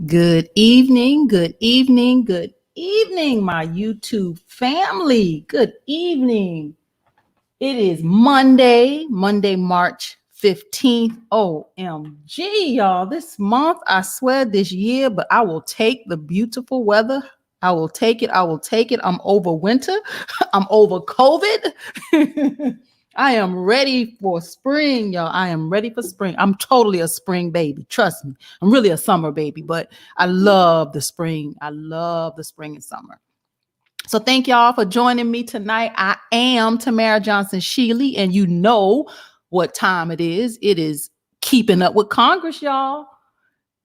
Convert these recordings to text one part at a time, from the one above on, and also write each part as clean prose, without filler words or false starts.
Good evening, good evening, good evening, my YouTube family. Good evening. It is Monday, March 15th. OMG, y'all. This month, I swear this year, but I will take the beautiful weather. I will take it. I'm over winter. I'm over COVID. I am ready for spring, y'all. I am ready for spring. I'm totally a spring baby. Trust me. I'm really a summer baby, but I love the spring. I love the spring and summer. So thank y'all for joining me tonight. I am Tamara Johnson Shealy, and you know what time it is. It is Keeping Up with Congress, y'all.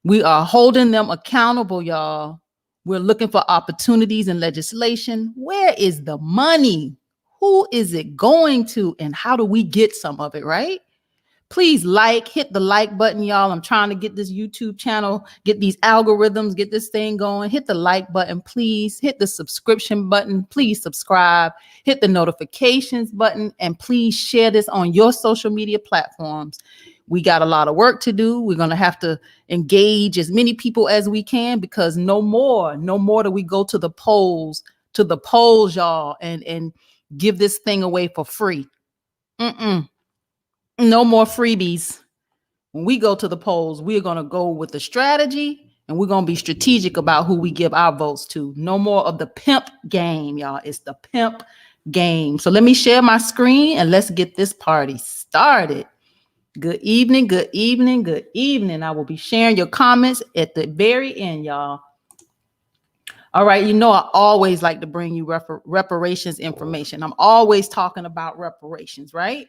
We are holding them accountable, y'all. We're looking for opportunities in legislation. Where is the money? Who is it going to? And how do we get some of it, right? Please hit the like button, y'all. I'm trying to get this YouTube channel, get these algorithms, get this thing going. Hit the like button, please. Hit the subscription button. Please subscribe. Hit the notifications button. And please share this on your social media platforms. We got a lot of work to do. We're going to have to engage as many people as we can, because no more do we go to the polls, y'all, and give this thing away for free. No more freebies. When we go to the polls, we're going to go with the strategy, and we're going to be strategic about who we give our votes to. No more of the pimp game, y'all. It's the pimp game. So let me share my screen and let's get this party started. Good evening, good evening, good evening. I will be sharing your comments at the very end, y'all. All right, you know I always like to bring you reparations information. I'm always talking about reparations, right?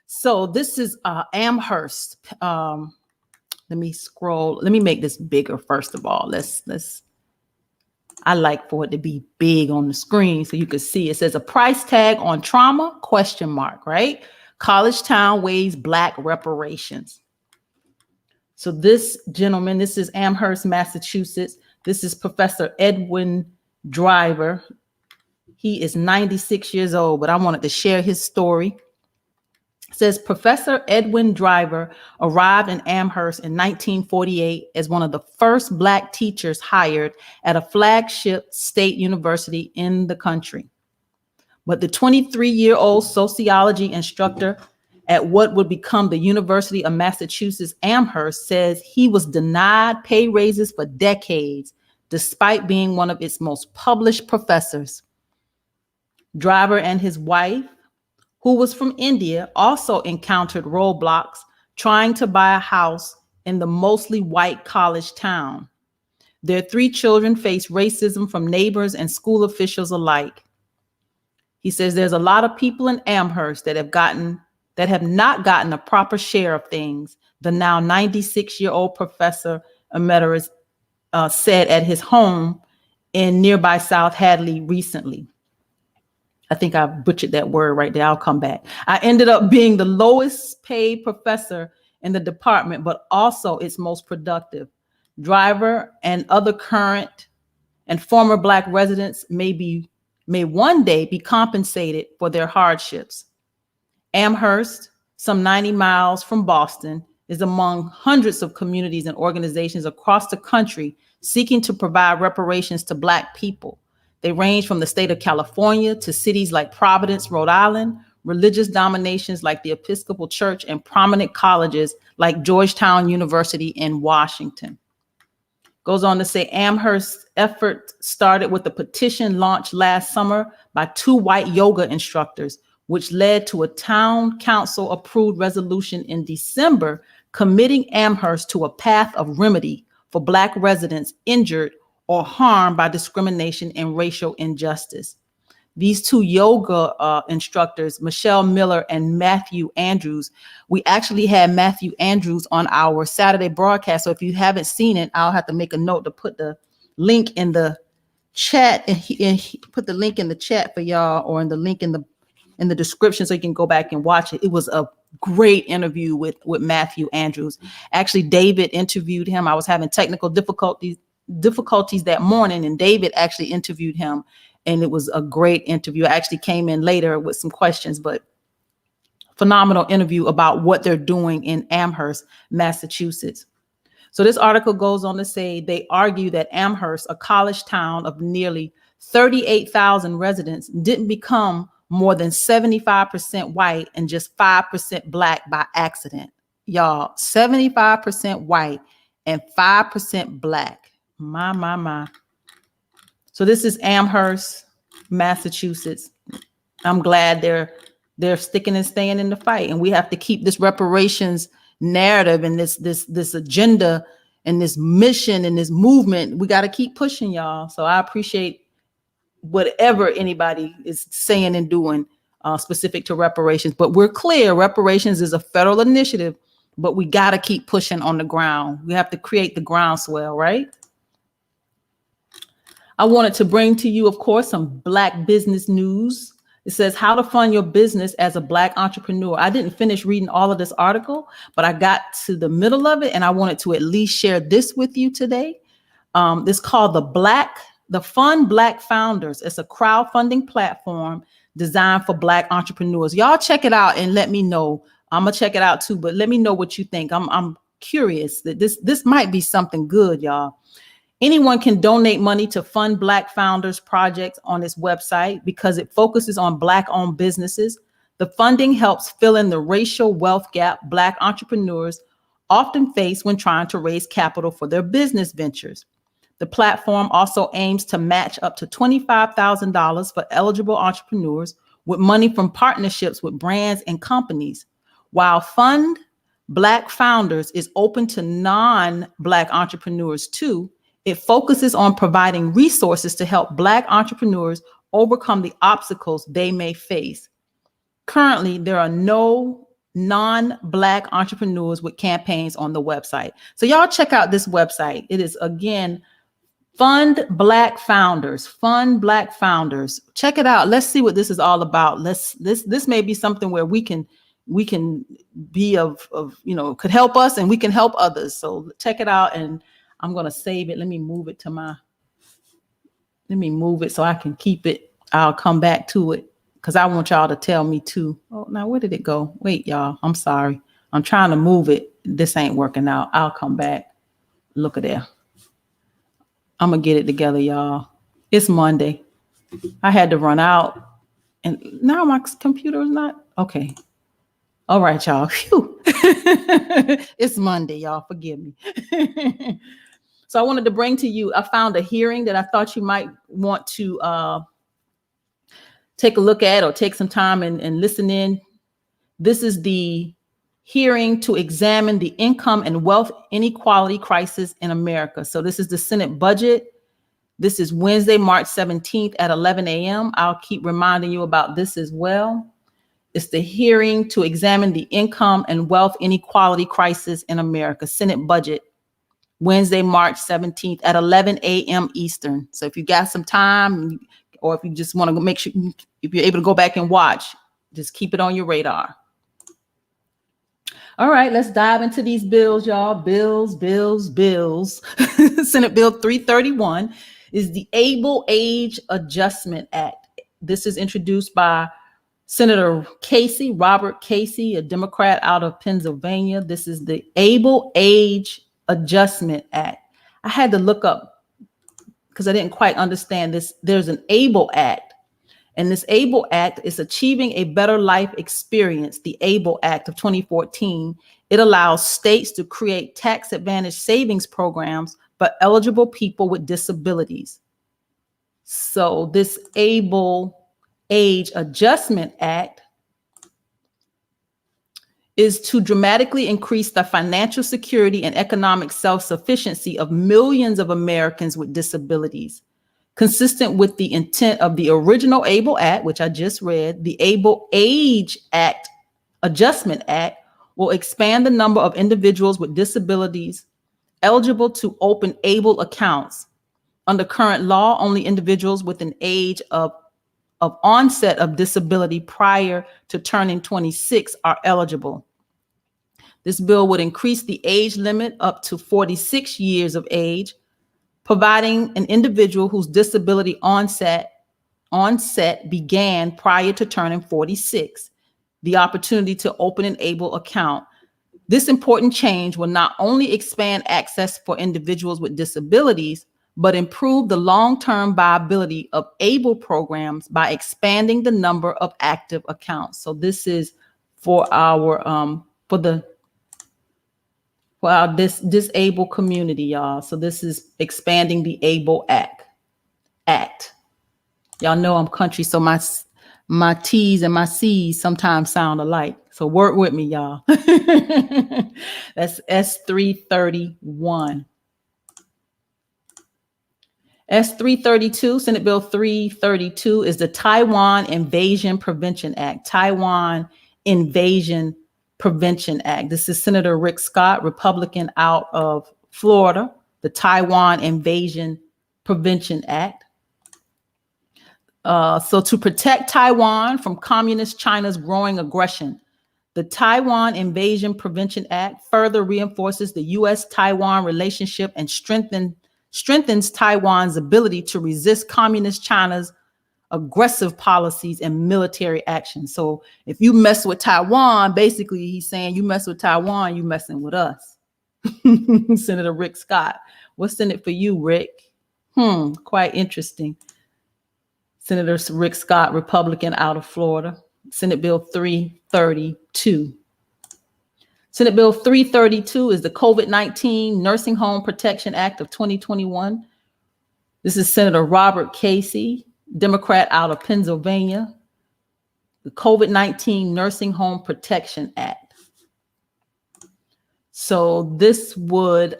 So this is Amherst. Let me scroll. Let me make this bigger first of all. I like for it to be big on the screen so you can see. It says a price tag on trauma, ? Right? College Town weighs Black reparations. So this gentleman, this is Amherst, Massachusetts. This is Professor Edwin Driver. He is 96 years old, but I wanted to share his story. It says Professor Edwin Driver arrived in Amherst in 1948 as one of the first Black teachers hired at a flagship state university in the country. But the 23-year-old sociology instructor at what would become the University of Massachusetts Amherst says he was denied pay raises for decades, despite being one of its most published professors. Driver and his wife, who was from India, also encountered roadblocks trying to buy a house in the mostly white college town. Their 3 children face racism from neighbors and school officials alike. He says there's a lot of people in Amherst that have not gotten a proper share of things, the now 96-year-old professor emeritus said at his home in nearby South Hadley recently. I think I butchered that word right there. I'll come back. I ended up being the lowest paid professor in the department, but also its most productive. Driver and other current and former Black residents may one day be compensated for their hardships. Amherst, some 90 miles from Boston, is among hundreds of communities and organizations across the country seeking to provide reparations to Black people. They range from the state of California to cities like Providence, Rhode Island, religious dominations like the Episcopal Church, and prominent colleges like Georgetown University in Washington. Goes on to say Amherst's effort started with a petition launched last summer by 2 white yoga instructors, which led to a town council approved resolution in December committing Amherst to a path of remedy for Black residents injured or harmed by discrimination and racial injustice. These 2 yoga instructors, Michelle Miller and Matthew Andrews, we actually had Matthew Andrews on our Saturday broadcast. So if you haven't seen it, I'll have to make a note to put the link in the chat and he put the link in the chat for y'all, or in the link in the description so you can go back and watch it. It was a great interview with Matthew Andrews. Actually, David interviewed him. I was having technical difficulties that morning, and David actually interviewed him. And it was a great interview. I actually came in later with some questions, but phenomenal interview about what they're doing in Amherst, Massachusetts. So this article goes on to say they argue that Amherst, a college town of nearly 38,000 residents, didn't become more than 75% white and just 5% Black by accident. Y'all, 75% white and 5% Black. My. So this is Amherst, Massachusetts. I'm glad they're sticking and staying in the fight, and we have to keep this reparations narrative and this agenda and this mission and this movement. We got to keep pushing, y'all. So I appreciate whatever anybody is saying and doing specific to reparations. But we're clear, reparations is a federal initiative, but we got to keep pushing on the ground. We have to create the groundswell, right? I wanted to bring to you, of course, some Black business news. It says how to fund your business as a Black entrepreneur. I didn't finish reading all of this article, but I got to the middle of it, and I wanted to at least share this with you today. It's called the Fund Black Founders. It's a crowdfunding platform designed for Black entrepreneurs. Y'all check it out and let me know. I'm gonna check it out too, but let me know what you think. I'm curious that this might be something good, y'all. Anyone can donate money to fund Black founders projects on its website because it focuses on Black-owned businesses. The funding helps fill in the racial wealth gap Black entrepreneurs often face when trying to raise capital for their business ventures. The platform also aims to match up to $25,000 for eligible entrepreneurs with money from partnerships with brands and companies. While Fund Black Founders is open to non-Black entrepreneurs too, it focuses on providing resources to help Black entrepreneurs overcome the obstacles they may face. Currently, there are no non-Black entrepreneurs with campaigns on the website. So y'all check out this website. It is, again, Fund Black Founders. Fund Black Founders. Check it out. Let's see what this is all about. This may be something where we can be of could help us and we can help others. So check it out, and I'm going to save it. Let me move it so I can keep it. I'll come back to it because I want y'all to tell me too. Oh, now where did it go? Wait, y'all. I'm sorry. I'm trying to move it. This ain't working out. I'll come back. Look at there. I'm going to get it together, y'all. It's Monday. I had to run out and now my computer is not. Okay. All right, y'all. Phew. It's Monday, y'all. Forgive me. So I wanted to bring to you, I found a hearing that I thought you might want to take a look at or take some time and listen in. This is the hearing to examine the income and wealth inequality crisis in America. So this is the Senate budget. This is Wednesday, March 17th at 11 a.m. I'll keep reminding you about this as well. It's the hearing to examine the income and wealth inequality crisis in America, Senate budget. Wednesday, March 17th at 11 a.m. Eastern. So if you got some time, or if you just want to make sure, if you're able to go back and watch, just keep it on your radar. All right, let's dive into these bills, y'all. Bills. Senate Bill 331 is the Able Age Adjustment Act. This is introduced by Senator Casey, Robert Casey, a Democrat out of Pennsylvania. This is the Able Age Adjustment Act. I had to look up because I didn't quite understand this. There's an ABLE Act, and this ABLE Act is Achieving a Better Life Experience, the ABLE Act of 2014. It allows states to create tax advantage savings programs for eligible people with disabilities. So this ABLE Age Adjustment Act is to dramatically increase the financial security and economic self-sufficiency of millions of Americans with disabilities. Consistent with the intent of the original ABLE Act, which I just read, the ABLE Age Act Adjustment Act will expand the number of individuals with disabilities eligible to open ABLE accounts. Under current law, only individuals with an age of onset of disability prior to turning 26 are eligible. This bill would increase the age limit up to 46 years of age, providing an individual whose disability onset began prior to turning 46 the opportunity to open an ABLE account. This important change will not only expand access for individuals with disabilities, but improve the long-term viability of ABLE programs by expanding the number of active accounts. So this is for our disabled community, y'all. So this is expanding the ABLE Act. Y'all know I'm country, so my T's and my C's sometimes sound alike. So work with me, y'all. That's S331. S332, Senate Bill 332, is the Taiwan Invasion Prevention Act. Taiwan Invasion Prevention Act. This is Senator Rick Scott, Republican out of Florida, the Taiwan Invasion Prevention Act. So to protect Taiwan from communist China's growing aggression, the Taiwan Invasion Prevention Act further reinforces the U.S.-Taiwan relationship and strengthens Taiwan's ability to resist communist China's aggressive policies and military action. So if you mess with Taiwan, basically he's saying you mess with Taiwan, you messing with us. Senator Rick Scott. What's in it for you, Rick? Quite interesting. Senator Rick Scott, Republican out of Florida. Senate Bill 332. Senate Bill 332 is the COVID-19 Nursing Home Protection Act of 2021. This is Senator Robert Casey, Democrat out of Pennsylvania. The COVID-19 Nursing Home Protection Act. So this would,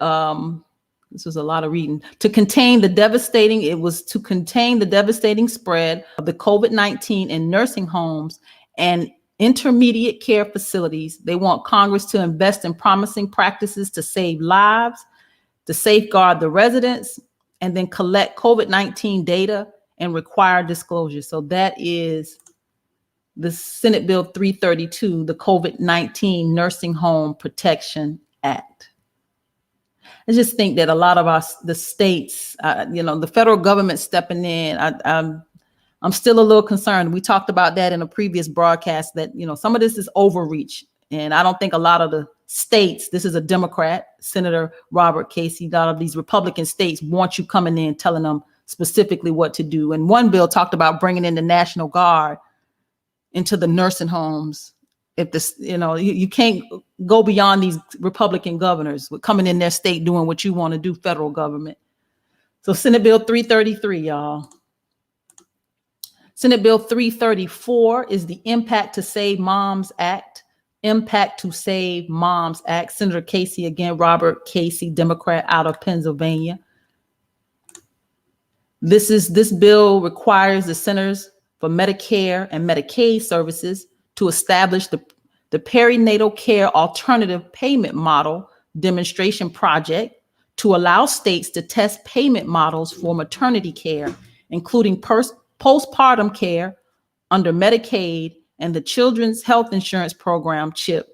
this was a lot of reading. To contain the devastating spread of the COVID-19 in nursing homes and intermediate care facilities. They want Congress to invest in promising practices to save lives, to safeguard the residents, and then collect COVID-19 data and require disclosure. So that is the Senate Bill 332, the COVID-19 Nursing Home Protection Act. I just think that a lot of the states, the federal government stepping in, I'm still a little concerned. We talked about that in a previous broadcast that, some of this is overreach. And I don't think a lot of the states, this is a Democrat, Senator Robert Casey, a lot of these Republican states want you coming in telling them specifically what to do. And one bill talked about bringing in the National Guard into the nursing homes. If this, you can't go beyond these Republican governors with coming in their state doing what you want to do, federal government. So Senate Bill 333, y'all. Senate Bill 334 is the Impact to Save Moms Act. Impact to Save Moms Act. Senator Casey, again, Robert Casey, Democrat out of Pennsylvania. This bill requires the Centers for Medicare and Medicaid Services to establish the Perinatal Care Alternative Payment Model Demonstration Project to allow states to test payment models for maternity care, including postpartum care under Medicaid and the Children's Health Insurance Program, CHIP.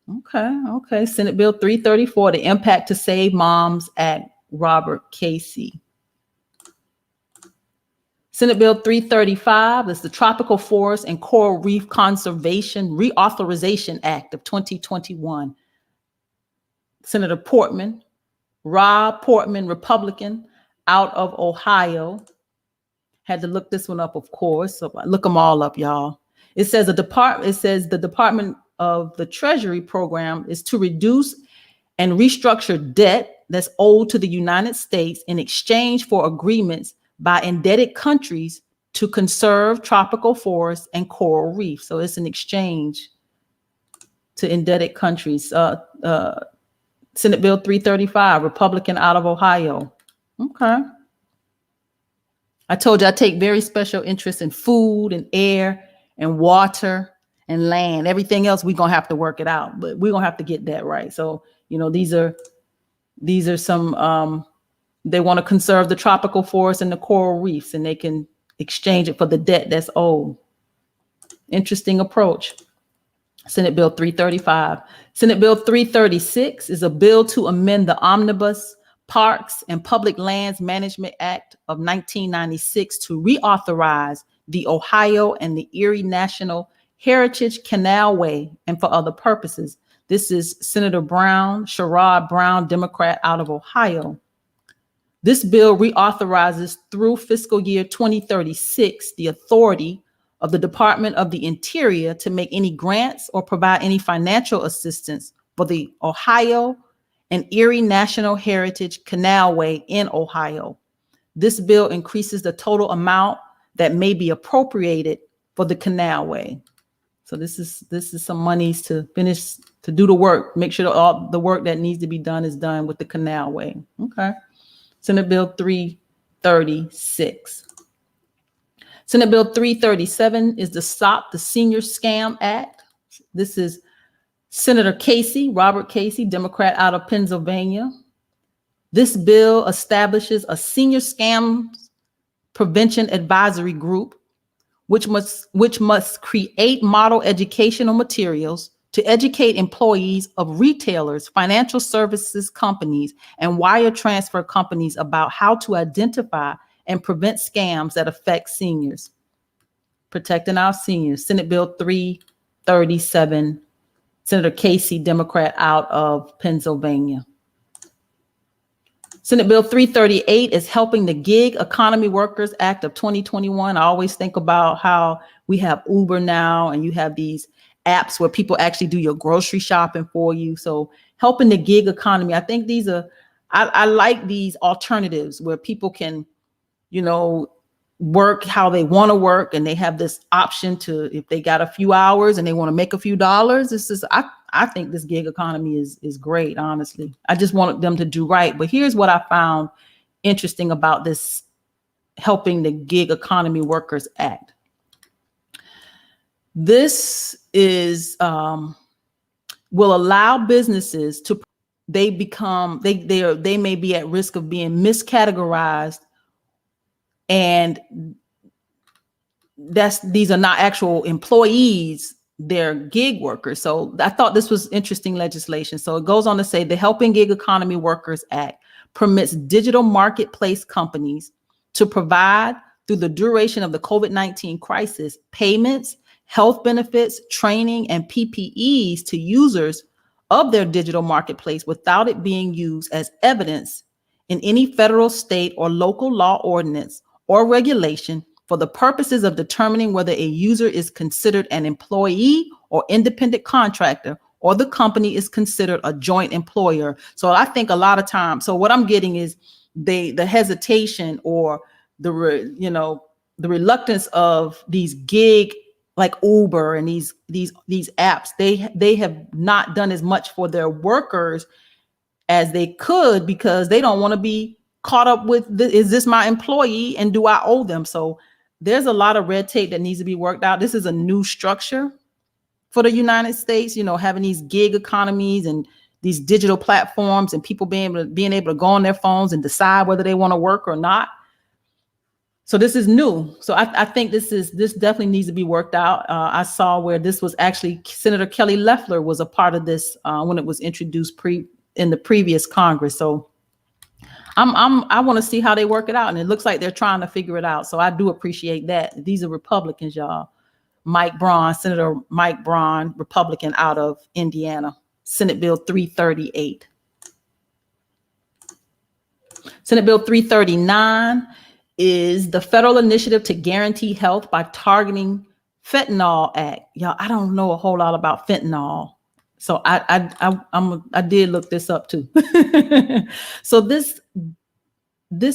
Okay. Senate Bill 334, the Impact to Save Moms Act, Robert Casey. Senate Bill 335 is the Tropical Forest and Coral Reef Conservation Reauthorization Act of 2021. Senator Portman, Rob Portman, Republican out of Ohio. Had to look this one up, of course. So look them all up, y'all. It says the Department of the Treasury program is to reduce and restructure debt that's owed to the United States in exchange for agreements by indebted countries to conserve tropical forests and coral reefs. So it's an exchange to indebted countries. Senate Bill 335, Republican out of Ohio. Okay. I told you I take very special interest in food and air and water and land. Everything else, we're going to have to work it out, but we're going to have to get that right. So, these are some, they want to conserve the tropical forests and the coral reefs, and they can exchange it for the debt that's owed. Interesting approach. Senate Bill 335. Senate Bill 336 is a bill to amend the Omnibus Parks and Public Lands Management Act of 1996 to reauthorize the Ohio and the Erie National Heritage Canalway and for other purposes. This is Senator Brown, Sherrod Brown, Democrat out of Ohio. This bill reauthorizes through fiscal year 2036 the authority of the Department of the Interior to make any grants or provide any financial assistance for the Ohio and Erie National Heritage Canalway in Ohio. This bill increases the total amount that may be appropriated for the canalway. So this is some monies to finish, to do the work, make sure that all the work that needs to be done is done with the canalway. Okay. Senate Bill 336. Senate Bill 337 is the Stop the Senior Scam Act. This is Senator Casey, Robert Casey, Democrat out of Pennsylvania. This bill establishes a senior scam prevention advisory group, which must create model educational materials to educate employees of retailers, financial services companies, and wire transfer companies about how to identify and prevent scams that affect seniors. Protecting our seniors. Senate Bill 337. Senator Casey, Democrat out of Pennsylvania. Senate Bill 338 is helping the Gig Economy Workers Act of 2021. I always think about how we have Uber now, and you have these apps where people actually do your grocery shopping for you. So helping the gig economy. I think these are, I like these alternatives where people can, work how they want to work, and they have this option to, if they got a few hours and they want to make a few dollars. I think this gig economy is great, honestly. I just want them to do right. But here's what I found interesting about this helping the Gig Economy Workers Act. This is will allow businesses to, they may be at risk of being miscategorized, and these are not actual employees, they're gig workers. So I thought this was interesting legislation. So it goes on to say the Helping Gig Economy Workers Act permits digital marketplace companies to provide, through the duration of the COVID-19 crisis, payments, health benefits, training, and PPEs to users of their digital marketplace without it being used as evidence in any federal, state, or local law, ordinance, or regulation for the purposes of determining whether a user is considered an employee or independent contractor, or the company is considered a joint employer. So I think a lot of times, so what I'm getting is the hesitation or the reluctance of these gig, like Uber and these apps. They have not done as much for their workers as they could, because they don't want to be caught up with, is this my employee and do I owe them? So there's a lot of red tape that needs to be worked out. This is a new structure for the United States, having these gig economies and these digital platforms, and people being able to go on their phones and decide whether they want to work or not. So this is new. So I think this definitely needs to be worked out. I saw where this was actually Senator Kelly Loeffler was a part of this when it was introduced in the previous Congress. So I want to see how they work it out, and it looks like they're trying to figure it out. So I do appreciate that. These are Republicans, y'all. Senator Mike Braun, Republican out of Indiana. Senate Bill 338. Senate Bill 339 is the federal initiative to guarantee health by targeting fentanyl act. Y'all, I don't know a whole lot about fentanyl. So I did look this up too. So this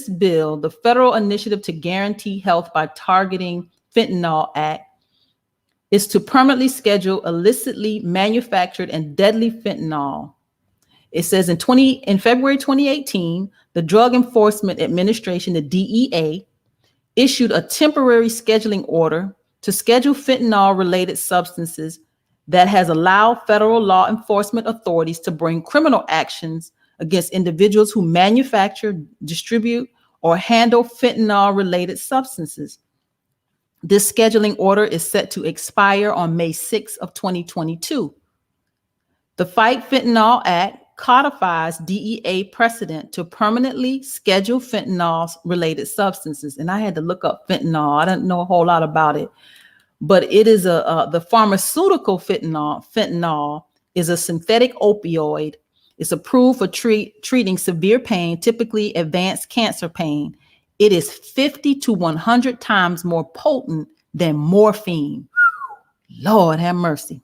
bill, the federal initiative to guarantee health by targeting fentanyl act, is to permanently schedule illicitly manufactured and deadly fentanyl. It says in February 2018, the Drug Enforcement Administration, the DEA, issued a temporary scheduling order to schedule fentanyl-related substances that has allowed federal law enforcement authorities to bring criminal actions against individuals who manufacture, distribute, or handle fentanyl-related substances. This scheduling order is set to expire on May 6th of 2022. The Fight Fentanyl Act codifies DEA precedent to permanently schedule fentanyl-related substances. And I had to look up fentanyl. I don't know a whole lot about it, but it is the pharmaceutical fentanyl is a synthetic opioid. It's approved for treating severe pain, typically advanced cancer pain. It is 50 to 100 times more potent than morphine. Lord have mercy.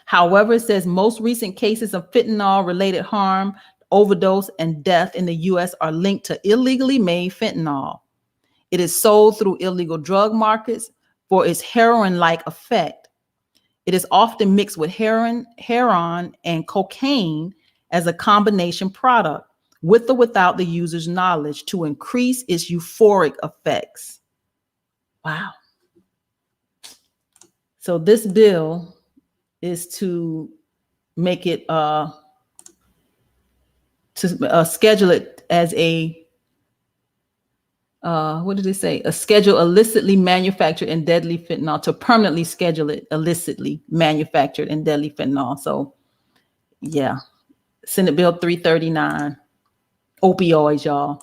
However, it says most recent cases of fentanyl-related harm, overdose, and death in the U.S. are linked to illegally made fentanyl. It is sold through illegal drug markets for its heroin-like effect. It is often mixed with heroin, and cocaine as a combination product, with or without the user's knowledge, to increase its euphoric effects. Wow. So this bill is to make it schedule it as a what did it say? A schedule illicitly manufactured and deadly fentanyl, to permanently schedule it illicitly manufactured and deadly fentanyl. So yeah, Senate Bill 339, opioids, y'all.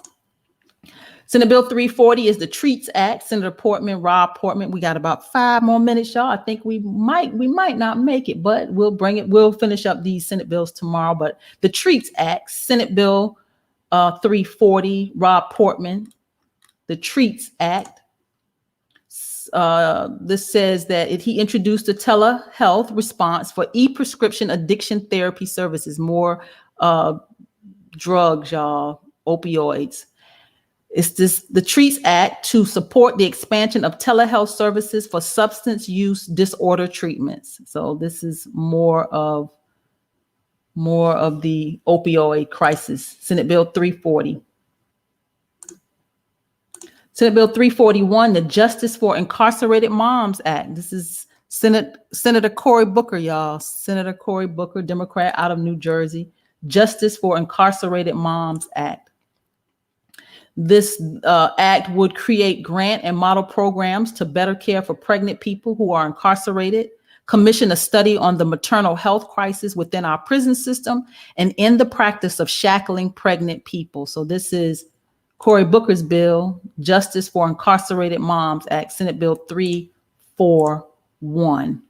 Senate Bill 340 is the Treats Act. Senator Rob Portman. We got about 5 more minutes, y'all. I think we might not make it, but we'll finish up these Senate bills tomorrow. But the Treats Act, Senate Bill 340, Rob Portman, the Treats Act. This says that he introduced a telehealth response for e-prescription addiction therapy services, more drugs, y'all, opioids. It's the Treats Act to support the expansion of telehealth services for substance use disorder treatments. So this is more of the opioid crisis. Senate Bill 340. Senate Bill 341, the Justice for Incarcerated Moms Act. This is Senator Cory Booker, y'all. Senator Cory Booker, Democrat out of New Jersey. Justice for Incarcerated Moms Act. This act would create grant and model programs to better care for pregnant people who are incarcerated, commission a study on the maternal health crisis within our prison system, and end the practice of shackling pregnant people. So this is Cory Booker's bill, Justice for Incarcerated Moms Act, Senate Bill 341.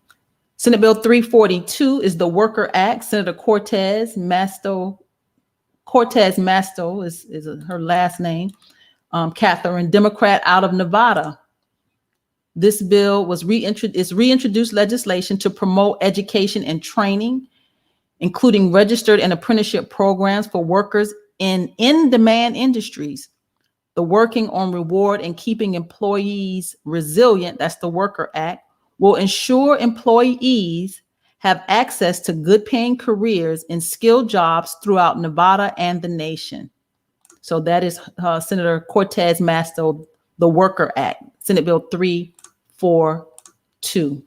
Senate Bill 342 is the Worker Act. Senator Cortez Masto is her last name. Catherine, Democrat out of Nevada. This bill was reintroduced legislation to promote education and training, including registered and apprenticeship programs for workers in in-demand industries. The Working on Reward and Keeping Employees Resilient, that's the Worker Act, will ensure employees have access to good paying careers in skilled jobs throughout Nevada and the nation. So that is Senator Cortez Masto, the Worker Act, Senate Bill 342.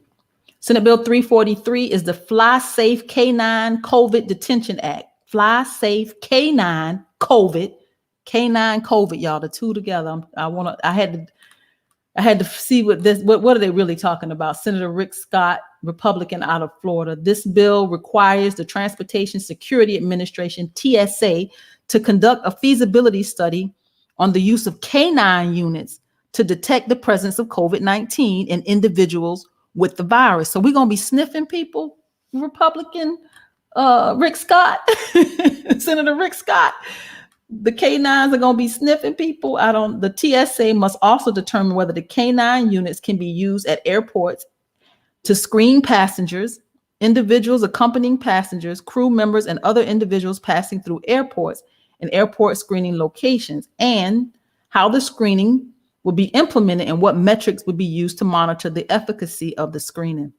Senate Bill 343 is the Fly Safe K9 COVID Detention Act. Fly Safe K9 COVID, y'all, the two together. I had to see what are they really talking about. Senator Rick Scott, Republican out of Florida. This bill requires the Transportation Security Administration, TSA, to conduct a feasibility study on the use of K9 units to detect the presence of COVID-19 in individuals with the virus. So we're going to be sniffing people, Republican Rick Scott, Senator Rick Scott. The canines are going to be sniffing people. The TSA must also determine whether the canine units can be used at airports to screen passengers, individuals accompanying passengers, crew members, and other individuals passing through airports and airport screening locations, and how the screening will be implemented and what metrics would be used to monitor the efficacy of the screening.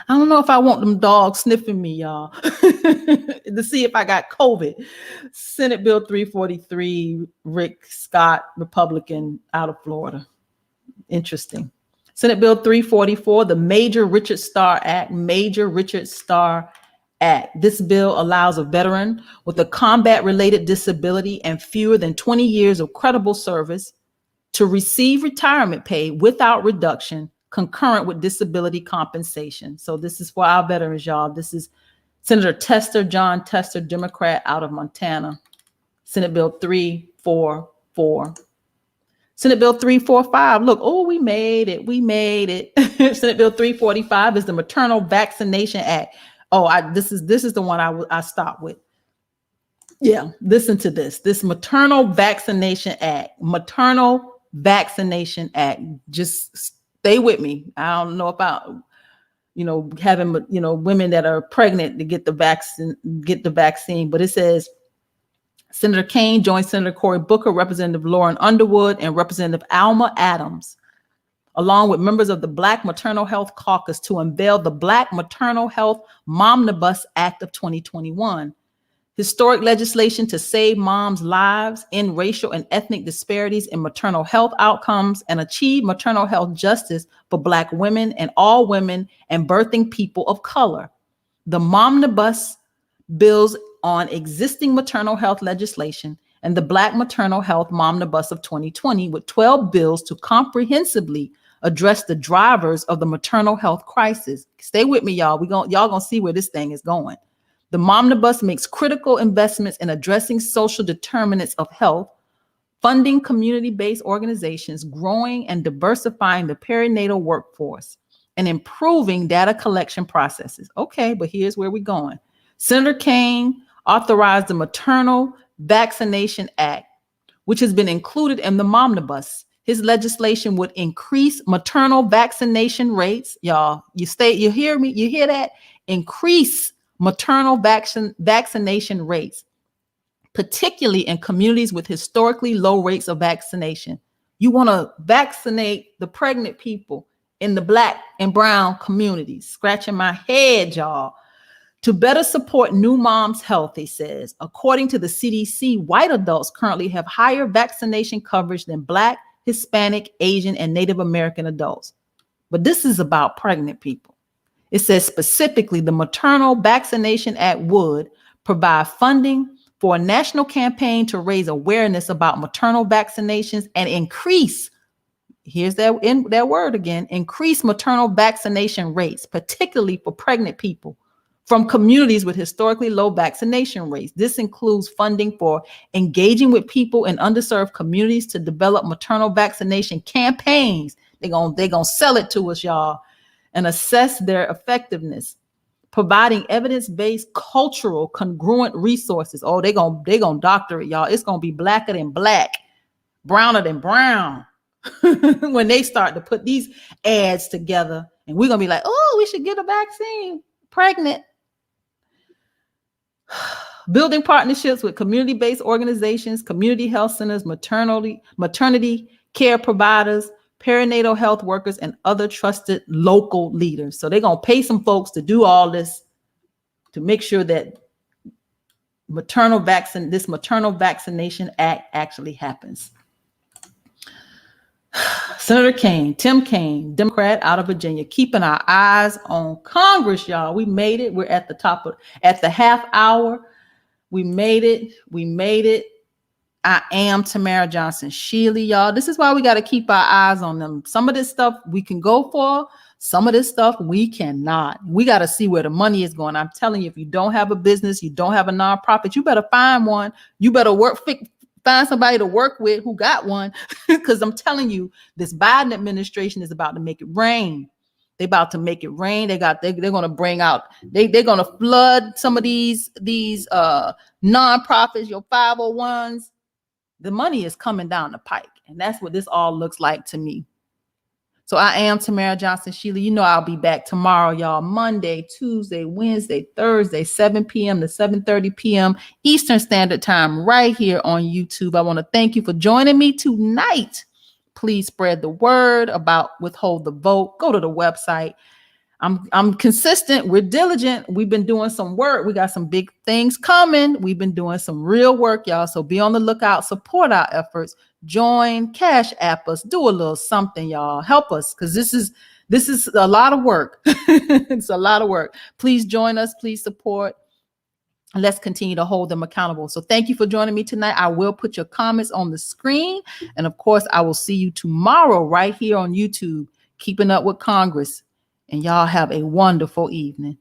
I don't know if I want them dogs sniffing me, y'all, to see if I got COVID. Senate Bill 343, Rick Scott, Republican, out of Florida. Interesting. Senate Bill 344, the Major Richard Starr Act. Major Richard Starr Act. This bill allows a veteran with a combat-related disability and fewer than 20 years of credible service to receive retirement pay without reduction, concurrent with disability compensation. So this is for our veterans, y'all. This is Senator Tester, John Tester, Democrat, out of Montana. Senate Bill 344. Senate Bill 345. Look, oh, we made it. We made it. Senate Bill 345 is the Maternal Vaccination Act. Oh, this is the one I stopped with. Yeah, listen to this. This Maternal Vaccination Act. Maternal Vaccination Act. Just stay with me. I don't know about, having, women that are pregnant to get the vaccine, but it says Senator Kaine joins Senator Cory Booker, Representative Lauren Underwood, and Representative Alma Adams, along with members of the Black Maternal Health Caucus, to unveil the Black Maternal Health Momnibus Act of 2021. Historic legislation to save moms' lives, end racial and ethnic disparities in maternal health outcomes, and achieve maternal health justice for Black women and all women and birthing people of color. The Momnibus builds on existing maternal health legislation and the Black Maternal Health Momnibus of 2020, with 12 bills to comprehensively address the drivers of the maternal health crisis. Stay with me, y'all. Y'all gonna see where this thing is going. The Momnibus makes critical investments in addressing social determinants of health, funding community-based organizations, growing and diversifying the perinatal workforce, and improving data collection processes. Okay, but here's where we're going. Senator Kaine authorized the Maternal Vaccination Act, which has been included in the Momnibus. His legislation would increase maternal vaccination rates. Y'all, you hear me? You hear that? Increase maternal vaccination rates, particularly in communities with historically low rates of vaccination. You want to vaccinate the pregnant people in the Black and brown communities. Scratching my head, y'all. To better support new moms' health, he says, according to the CDC, white adults currently have higher vaccination coverage than Black, Hispanic, Asian, and Native American adults. But this is about pregnant people. It says specifically the Maternal Vaccination Act would provide funding for a national campaign to raise awareness about maternal vaccinations and increase, here's that word again, increase maternal vaccination rates, particularly for pregnant people from communities with historically low vaccination rates. This includes funding for engaging with people in underserved communities to develop maternal vaccination campaigns. They're gonna sell it to us, y'all, and assess their effectiveness, providing evidence-based, cultural, congruent resources. Oh, they're gonna doctor it, y'all. It's gonna be blacker than black, browner than brown when they start to put these ads together. And we're gonna be like, oh, we should get a vaccine, pregnant. Building partnerships with community-based organizations, community health centers, maternity care providers, perinatal health workers, and other trusted local leaders. So they're going to pay some folks to do all this to make sure that this Maternal Vaccination Act actually happens. Senator Kaine, Tim Kaine, Democrat out of Virginia, keeping our eyes on Congress, y'all. We made it. We're at the half hour. We made it. I am Tamara Johnson Shealy, y'all. This is why we got to keep our eyes on them. Some of this stuff we can go for. Some of this stuff we cannot. We got to see where the money is going. I'm telling you, if you don't have a business, you don't have a nonprofit, you better find one. You better find somebody to work with who got one, because I'm telling you, this Biden administration is about to make it rain. They about to make it rain. They're going to bring out, they're going to flood some of these nonprofits, your 501s. The money is coming down the pike. And that's what this all looks like to me. So I am Tamara Johnson Sheila. You know I'll be back tomorrow, y'all. Monday, Tuesday, Wednesday, Thursday, 7 p.m. to 7:30 p.m. Eastern Standard Time, right here on YouTube. I want to thank you for joining me tonight. Please spread the word about Withhold the Vote. Go to the website. I'm consistent. We're diligent. We've been doing some work. We got some big things coming. We've been doing some real work, y'all. So be on the lookout. Support our efforts. Join, Cash App us, do a little something, y'all. Help us, because this is a lot of work. It's a lot of work. Please join us. Please support. Let's continue to hold them accountable. So thank you for joining me tonight. I will put your comments on the screen. And of course, I will see you tomorrow right here on YouTube, Keeping Up with Congress. And y'all have a wonderful evening.